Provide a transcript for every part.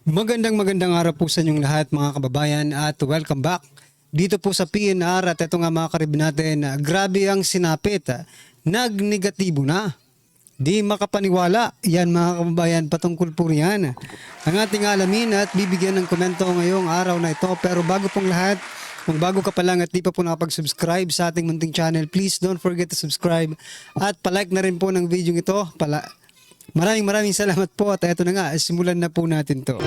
Magandang araw po sa inyong lahat mga kababayan at welcome back dito po sa PNR. At ito nga mga karib natin, grabe ang sinapit, nagnegatibo na. Di makapaniwala yan mga kababayan, patungkol po riyan ang ating alamin at bibigyan ng komento ngayong araw na ito. Pero bago pong lahat, kung bago ka pa lang at di pa po nakapag-subscribe sa ating munting channel, please don't forget to subscribe at palike na rin po ng video ito. Maraming salamat po at eto na nga, simulan na po natin to.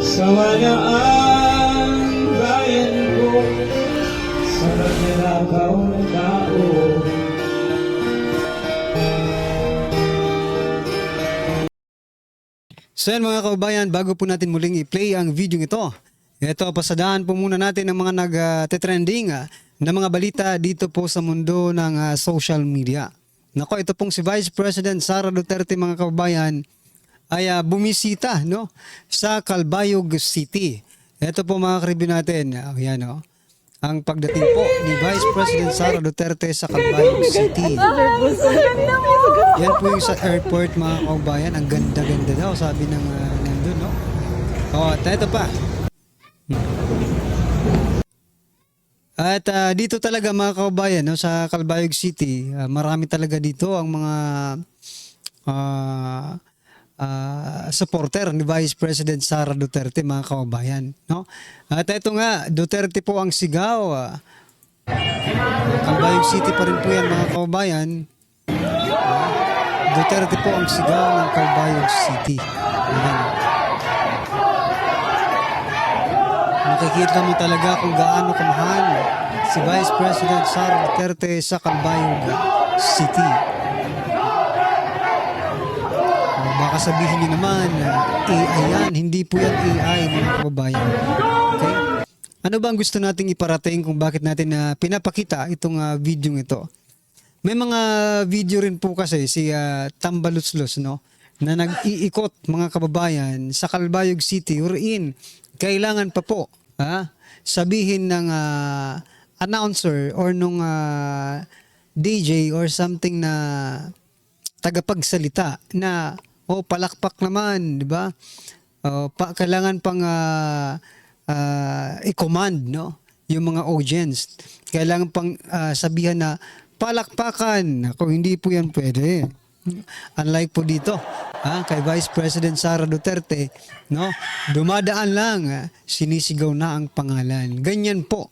Sawa ang bayan ko sa nagnanakaw ng tao. So yan mga kababayan, bago po natin muling i-play ang video ito, pasadaan po muna natin ang mga nag-trending na mga balita dito po sa mundo ng social media. Nako, ito pong si Vice President Sara Duterte mga kababayan ay bumisita sa Calbayog City. Ito po mga karibin natin, ang pagdating po ni Vice President Sara Duterte sa Calbayog City. Yan po yung sa airport mga kababayan, ang ganda-ganda daw sabi ng nandun, no? At ito pa. At dito talaga mga kababayan, sa Calbayog City, marami talaga dito ang mga supporter ni Vice President Sara Duterte mga kababayan, no? At ito nga, Duterte po ang sigaw. Calbayog City pa rin po yan mga kababayan. Duterte po ang sigaw ng Calbayog City. Ayan. Makikita mo talaga kung gaano kamahal si Vice President Sara Duterte sa Calbayog City. Baka sabihin niyo naman, AI yan. Hindi po yan AI mga kababayan. Okay? Ano ba ang gusto nating iparating kung bakit natin pinapakita itong video ito? May mga video rin po kasi si Tambaluslos, no, na nag-iikot mga kababayan sa Calbayog City wherein kailangan pa po sabihin ng announcer or nung DJ or something na tagapagsalita na palakpak naman, di ba? Kailangan pang i-command, no, yung mga audience. Kailangan pang sabihan na palakpakan. Ako, hindi po yan pwede. Unlike po dito, kay Vice President Sara Duterte, no, dumadaan lang, sinisigaw na ang pangalan. Ganyan po.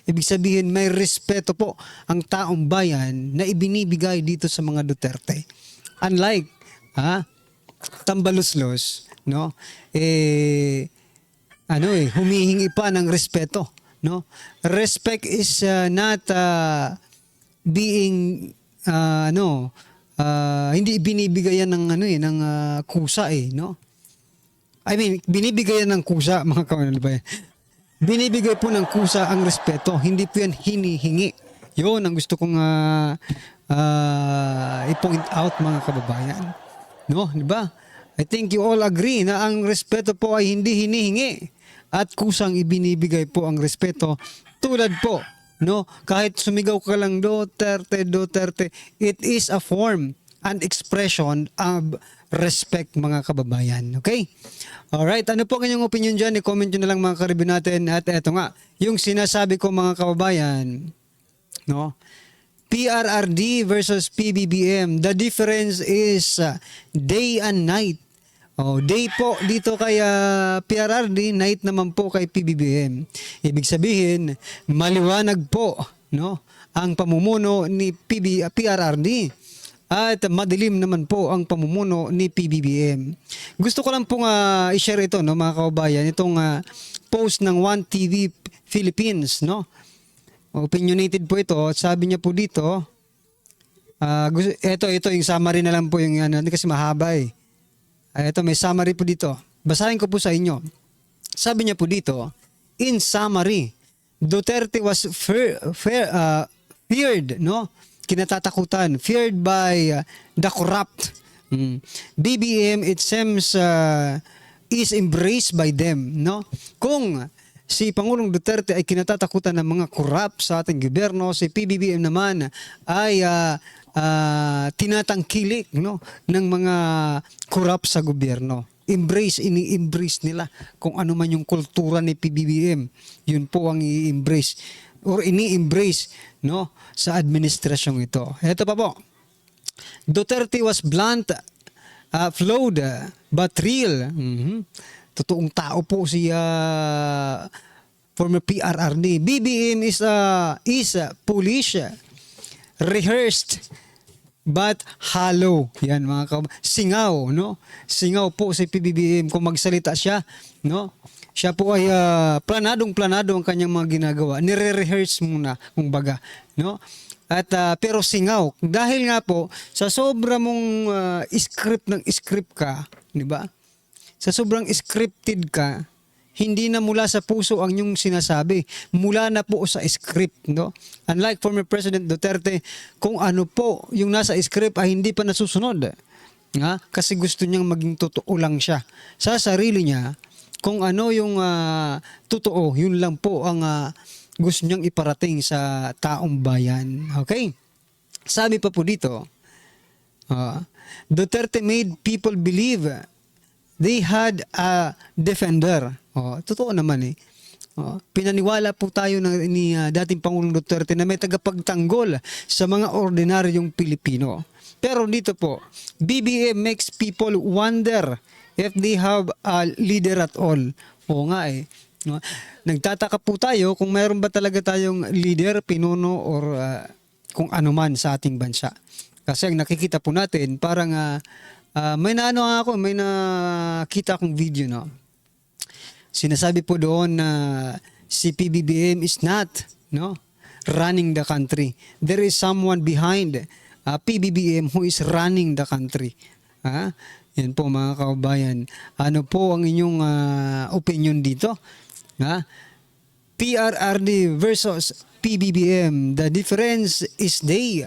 Ibig sabihin may respeto po ang taong bayan na ibinibigay dito sa mga Duterte. Unlike Tambaluslos, no, humihingi pa ng respeto, no. Respect is not being hindi binibigay yan ng kusa no. I mean, binibigay yan ng kusa mga kababayan. Binibigay po ng kusa ang respeto, hindi po yan hinihingi. Yun ang gusto kong i-point out mga kababayan. No, di ba? I think you all agree na ang respeto po ay hindi hinihingi at kusang ibinibigay po ang respeto. Tulad po, no, kahit sumigaw ka lang Duterte, Duterte, it is a form and expression of respect mga kababayan. Okay? Alright, ano po ang inyong opinion dyan? I-comment nyo na lang mga karibin natin. At eto nga, yung sinasabi ko mga kababayan, no, PRRD versus PBBM, the difference is day and night. Day po dito kay PRRD, night naman po kay PBBM. Ibig sabihin, maliwanag po, no, ang pamumuno ni PRRD at madilim naman po ang pamumuno ni PBBM. Gusto ko lang pong i-share ito, no, mga kababayan, itong post ng One TV Philippines, no. Opinionated po ito. Sabi niya po dito, ito yung summary na lang po yung kasi mahaba eh. Ito may summary po dito. Basahin ko po sa inyo. Sabi niya po dito, in summary, Duterte was feared, no? Kinatatakutan, feared by the corrupt. BBM, it seems, is embraced by them, no? Kung si Pangulong Duterte ay kinatatakutan ng mga korap sa ating gobyerno. Si PBBM naman ay tinatangkilik, no, ng mga korap sa gobyerno. ini-embrace nila kung ano man yung kultura ni PBBM. Yun po ang i-embrace or ini-embrace, no, sa administrasyong ito. Ito pa po. Duterte was blunt, flawed, but real. Totoong tao po si former PRRD. BBM is foolish, rehearsed, but hollow. Yan mga singaw, no? Singaw po si PBBM kung magsalita siya, no? Siya po ay planadong-planado ang kanyang mga ginagawa. Nire-rehearse muna, kumbaga, no? At pero singaw dahil nga po sa sobra mong script ka, di ba? Sa sobrang scripted ka, hindi na mula sa puso ang yung sinasabi, mula na po sa script, no? Unlike former President Duterte, kung ano po yung nasa script ay hindi pa nasusunod. Kasi gusto niyang maging totoo lang siya sa sarili niya. Kung ano yung totoo, yun lang po ang gusto niyang iparating sa taong bayan. Okay? Sabi pa po dito, Duterte made people believe they had a defender. Totoo naman eh. Pinaniwala po tayo ni dating Pangulong Duterte na may tagapagtanggol sa mga ordinaryong Pilipino. Pero dito po, BBM makes people wonder if they have a leader at all. Oo nga eh. Nagtataka po tayo kung mayroon ba talaga tayong leader, pinuno, or kung ano man sa ating bansa. Kasi ang nakikita po natin, parang may nakita akong video, no? Sinasabi po doon na si PBBM is not, no, running the country. There is someone behind PBBM who is running the country. Yan po mga kababayan. Ano po ang inyong opinion dito? PRRD versus PBBM. The difference is day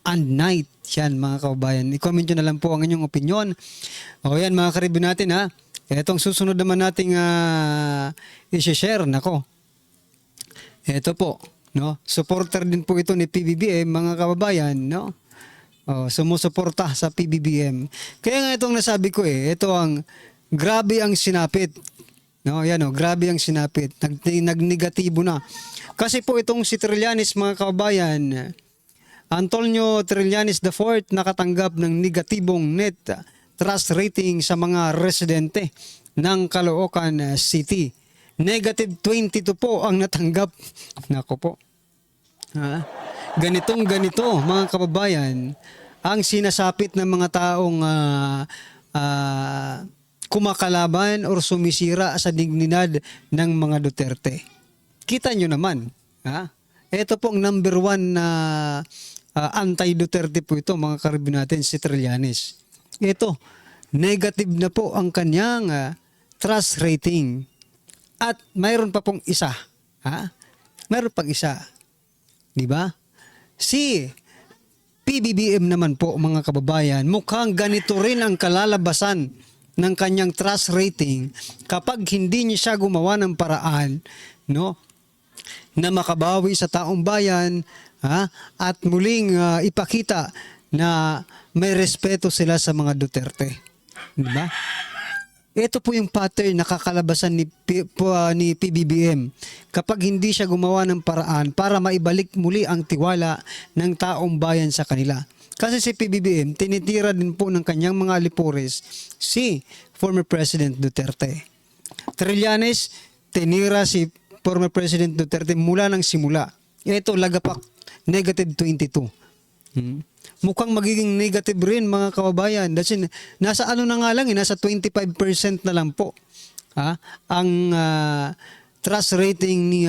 and night. Yan mga kababayan. I-comment nyo na lang po ang inyong opinion. O yan mga karibyo natin ha. Etong susunod naman nating i-share. Nako. Ito po. No? Supporter din po ito ni PBBM mga kababayan. No? Sumusuporta sa PBBM. Kaya nga itong nasabi ko ito ang grabe ang sinapit. No, yan grabe ang sinapit. Nagnegatibo na. Kasi po itong si Trillanes mga kababayan, Antonio Trillanes IV nakatanggap ng negatibong net trust rating sa mga residente ng Caloocan City. Negative 22 po ang natanggap. Nako po. Ganito mga kababayan ang sinasapit ng mga taong kumakalaban or sumisira sa dignidad ng mga Duterte. Kita nyo naman. Ito po ang number 1 na anti-Duterte po ito mga karibyo natin, si Trillanes. Ito, negative na po ang kanyang trust rating. At mayroon pa pong isa. Mayroon pang isa. Diba? Si PBBM naman po mga kababayan, mukhang ganito rin ang kalalabasan ng kanyang trust rating kapag hindi niya siya gumawa ng paraan, no, na makabawi sa taong bayan at muling ipakita na may respeto sila sa mga Duterte. Diba? Ito po yung pattern na kakalabasan ni PBBM kapag hindi siya gumawa ng paraan para maibalik muli ang tiwala ng taong bayan sa kanila. Kasi si PBBM, tinitira din po ng kanyang mga alipores si former President Duterte. Trillanes, tinira si former President Duterte mula ng simula. Ito, lagapak, negative 22. Mukhang magiging negative rin mga kababayan. Nasa ano na nga lang, nasa 25% na lang po ang trust rating ni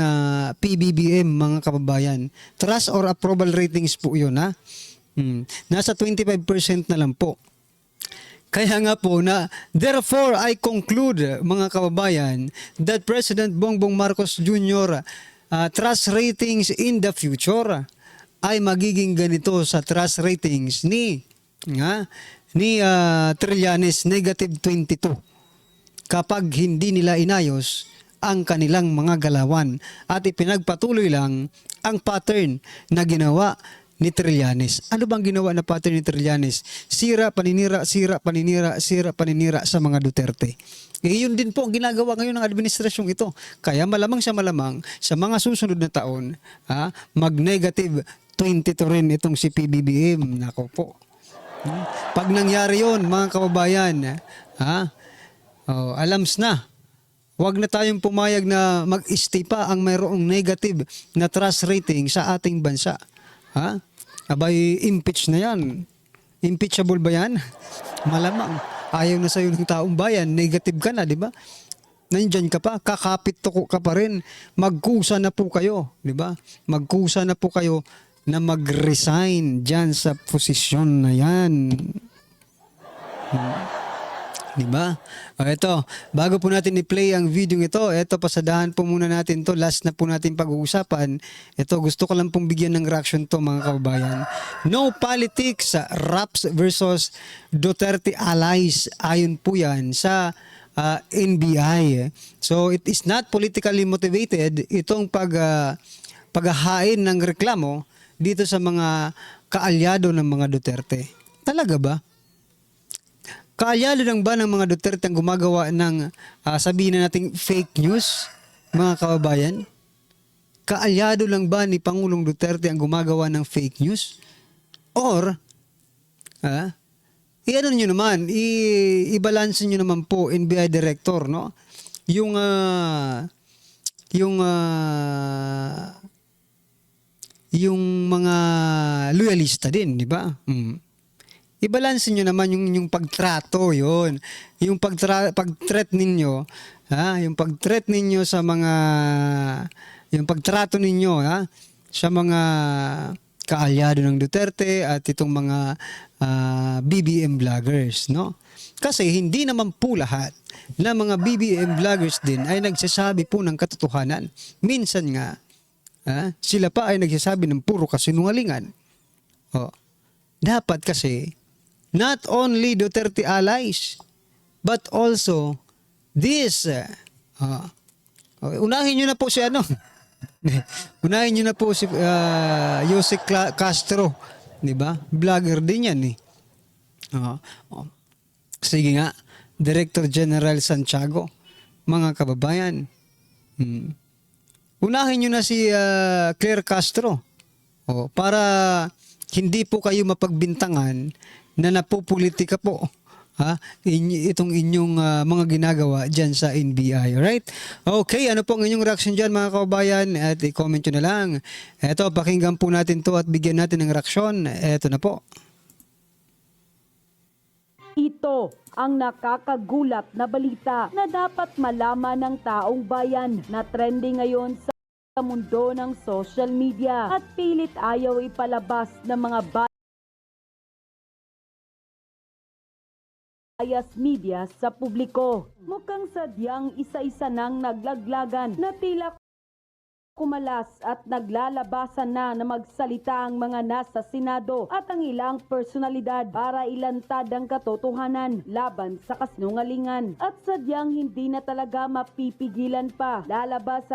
PBBM mga kababayan. Trust or approval ratings po yun Nasa 25% na lang po. Kaya nga po na, therefore I conclude mga kababayan that President Bongbong Marcos Jr. Trust ratings in the future ay magiging ganito sa trust ratings ni Trillanes, negative 22 kapag hindi nila inayos ang kanilang mga galawan at ipinagpatuloy lang ang pattern na ginawa ni Trillanes. Ano bang ginawa na pattern ni Trillanes? Sira, paninira, sira, paninira, sira, paninira sa mga Duterte. Yun din po ang ginagawa ngayon ng administrasyong ito. Kaya malamang sa mga susunod na taon, mag-negative 22 rin itong si PBBM. Nako po. Pag nangyari yun, mga kababayan, alams na. Huwag na tayong pumayag na mag-stay pa ang mayroong negative na trust rating sa ating bansa. Abay, impeach na yan. Impeachable ba yan? Malamang. Ayaw na sa'yo ng taong bayan. Negative ka na, di ba? Nandyan ka pa, kakapit toko ka pa rin. Magkusa na po kayo, di ba? Magkusa na po kayo na mag-resign dyan sa posisyon na yan. Di ba? Ito, bago po natin i-play ang video ito, ito, pasadahan po muna natin to. Last na po natin pag-uusapan. Ito, gusto ko lang pong bigyan ng reaction to, mga kababayan. No politics, Raps versus Duterte allies. Ayon po yan sa NBI. So, it is not politically motivated itong paghahain ng reklamo dito sa mga kaalyado ng mga Duterte. Talaga ba? Kaalyado lang ba ng mga Duterte ang gumagawa ng sabihin na nating fake news, mga kababayan? Kaalyado lang ba ni Pangulong Duterte ang gumagawa ng fake news? Or, i-ano nyo naman, i-balance nyo naman po, NBI Director, no? Yung mga loyalista din, di ba? I-balance nyo naman yung pagtrato yon, yung pag-threat ninyo, yung pag-threat ninyo sa mga, yung pagtrato ninyo sa mga kaalyado ng Duterte at itong mga BBM vloggers, no? Kasi hindi naman po lahat na mga BBM vloggers din ay nagsasabi po ng katotohanan. Minsan nga, sila pa ay nagsasabi ng puro kasinungalingan. Dapat kasi, not only Duterte allies, but also this. Unahin nyo na po si unahin nyo na po si Jose Castro, di ba? Vlogger din yan eh. Sige nga, Director General Santiago, mga kababayan. Unahin nyo na si Claire Castro para hindi po kayo mapagbintangan na napopolitika po itong inyong mga ginagawa dyan sa NBI. Alright? Okay, ano po ang inyong reaction dyan, mga kababayan? At i-comment nyo na lang. Eto, pakinggan po natin to at bigyan natin ng reaksyon. Eto na po. Ito ang nakakagulat na balita na dapat malaman ng taong bayan na trending ngayon sa mundo ng social media at pilit ayaw ipalabas ng mga bias media sa publiko. Mukhang sadyang isa-isa nang naglaglagan na tila kumalas at naglalabasan na magsalita ang mga nasa Senado at ang ilang personalidad para ilantad ang katotohanan laban sa kasinungalingan. At sadyang hindi na talaga mapipigilan pa. Lalabas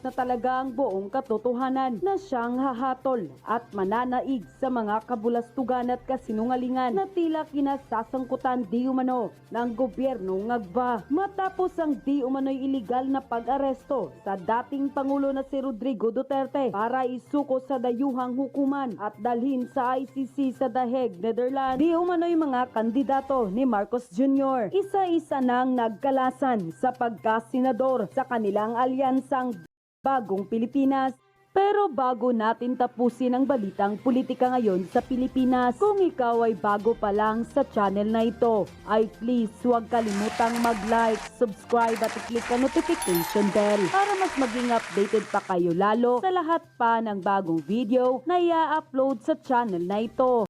na talaga ang buong katotohanan na siyang hahatol at mananaig sa mga kabulastugan at kasinungalingan na tila kinasasangkutan di umano ng gobyernong Agba. Matapos ang di umano'y iligal na pag-aresto sa dating Pangulo na si Rodrigo Duterte para isuko sa dayuhang hukuman at dalhin sa ICC sa The Hague, Netherlands. Di umano'y mga kandidato ni Marcos Jr. Isa-isa nang nagkalasan sa pagkasenador sa kanilang alyansang Bagong Pilipinas. Pero bago natin tapusin ang balitang politika ngayon sa Pilipinas, kung ikaw ay bago pa lang sa channel na ito, ay please huwag kalimutang mag-like, subscribe at i-click ang notification bell para mas maging updated pa kayo lalo sa lahat pa ng bagong video na i-upload sa channel na ito.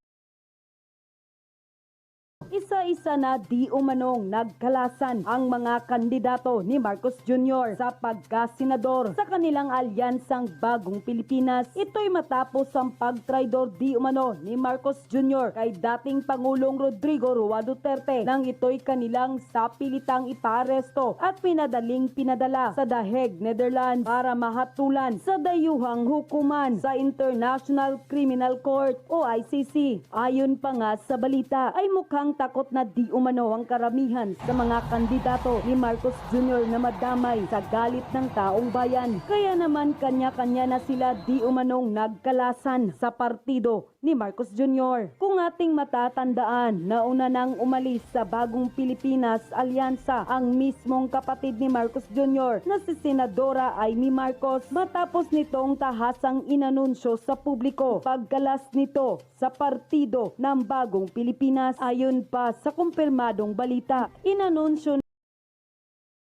isa-isa na di umanong nagkalasan ang mga kandidato ni Marcos Jr. sa pagkasenador sa kanilang alyansang Bagong Pilipinas. Ito'y matapos ang pagtraidor di umano ni Marcos Jr. kay dating Pangulong Rodrigo Roa Duterte nang ito'y kanilang sapilitang iparesto at pinadala sa The Hague, Netherlands para mahatulan sa dayuhang hukuman sa International Criminal Court o ICC. Ayon pa nga sa balita ay mukhang takot na di umano ang karamihan sa mga kandidato ni Marcos Jr. na madamay sa galit ng taong bayan. Kaya naman kanya-kanya na sila di umanong nagkalasan sa partido ni Marcos Jr. Kung ating matatandaan, nauna nang umalis sa Bagong Pilipinas Alyansa ang mismong kapatid ni Marcos Jr. na si Senadora Amy Marcos matapos nitong tahasang inanunsyo sa publiko pagkalas nito sa partido ng Bagong Pilipinas. Ayon pa sa kumpirmadong balita, inanunsyo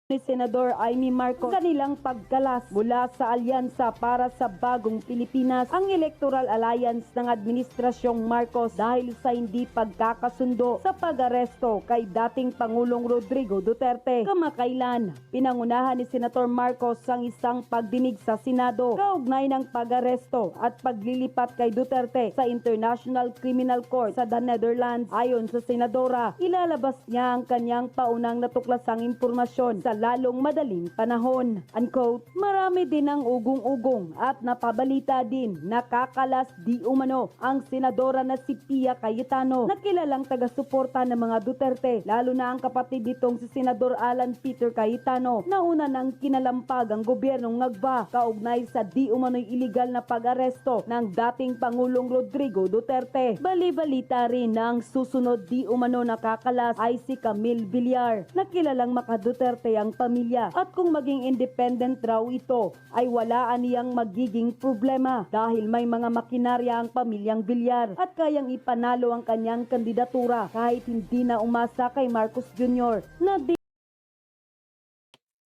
ni Senador Amy Marcos kanilang pagkalas mula sa alyansa para sa Bagong Pilipinas, ang Electoral Alliance ng Administrasyong Marcos, dahil sa hindi pagkakasundo sa pag-aresto kay dating Pangulong Rodrigo Duterte. Kamakailan, pinangunahan ni Senator Marcos ang isang pagdinig sa Senado kaugnay ng pag-aresto at paglilipat kay Duterte sa International Criminal Court sa The Netherlands. Ayon sa Senadora, ilalabas niya ang kanyang paunang natuklasang impormasyon sa lalong madaling panahon. Unquote, marami din ang ugong-ugong at napabalita din nakakalas di umano ang senadora na si Pia Cayetano na kilalang taga-suporta ng mga Duterte, lalo na ang kapatid nitong si Senador Alan Peter Cayetano na una nang kinalampag ang gobyernong Ngagba kaugnay sa di umano'y iligal na pag-aresto ng dating Pangulong Rodrigo Duterte. Bali-balita rin na ang susunod di umano nakakalas ay si Camille Villar na kilalang maka-Duterte ang pamilya, at kung maging independent raw ito ay wala aniyang magiging problema dahil may mga makinarya ang pamilyang Villar at kayang ipanalo ang kanyang kandidatura kahit hindi na umasa kay Marcos Jr. na di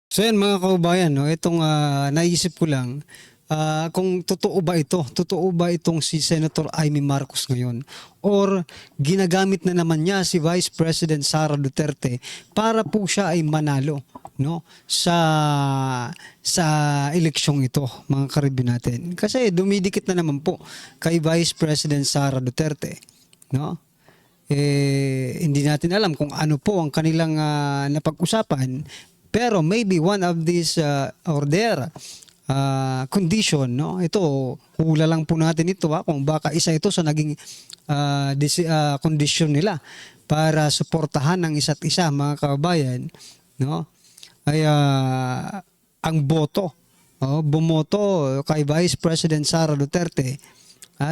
So yan mga kaubayan, no? Itong naisip ko lang, kung totoo ba itong si Senator Amy Marcos ngayon, or ginagamit na naman niya si Vice President Sara Duterte para po siya ay manalo, no, sa eleksyong ito, mga karibin natin. Kasi dumidikit na naman po kay Vice President Sara Duterte, no? Hindi natin alam kung ano po ang kanilang napag-usapan, pero maybe one of these or their condition, no? Ito, hula lang po natin ito, kung baka isa ito sa naging condition nila para suportahan ng isa't isa, mga kababayan, no? Ay ang boto, bumoto kay Vice President Sara Duterte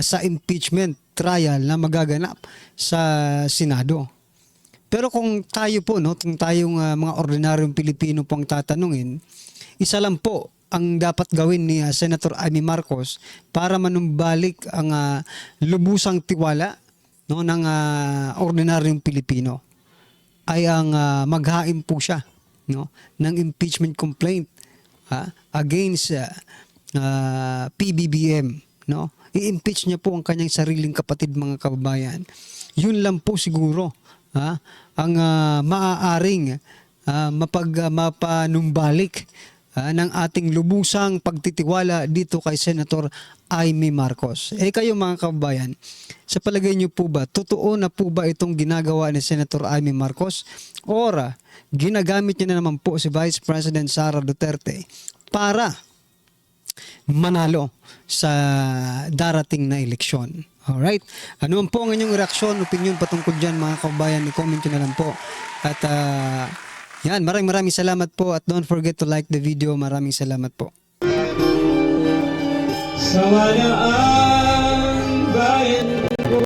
sa impeachment trial na magaganap sa Senado. Pero kung tayo po, no, kung tayong mga ordinaryong Pilipino pong tatanungin, isa lang po ang dapat gawin ni Senator Amy Marcos para manumbalik ang lubusang tiwala, no, ng ordinaryong Pilipino ay ang maghain po siya, no, ng impeachment complaint against PBBM, no. I-impeach niya po ang kanyang sariling kapatid, mga kababayan. Yun lang po siguro ang maaaring mapanumbalik ng ating lubusang pagtitiwala dito kay Senator Amy Marcos. Kayo mga kababayan, sa palagay niyo po ba, totoo na po ba itong ginagawa ni Senator Amy Marcos, or ginagamit niya na naman po si Vice President Sara Duterte para manalo sa darating na eleksyon? Alright? Ano man po ang inyong reaksyon, opinion patungkol dyan, mga kababayan, i-comment nyo na lang po. At yan, maraming salamat po, at don't forget to like the video. Maraming salamat po. Sawa na ang bayan ko.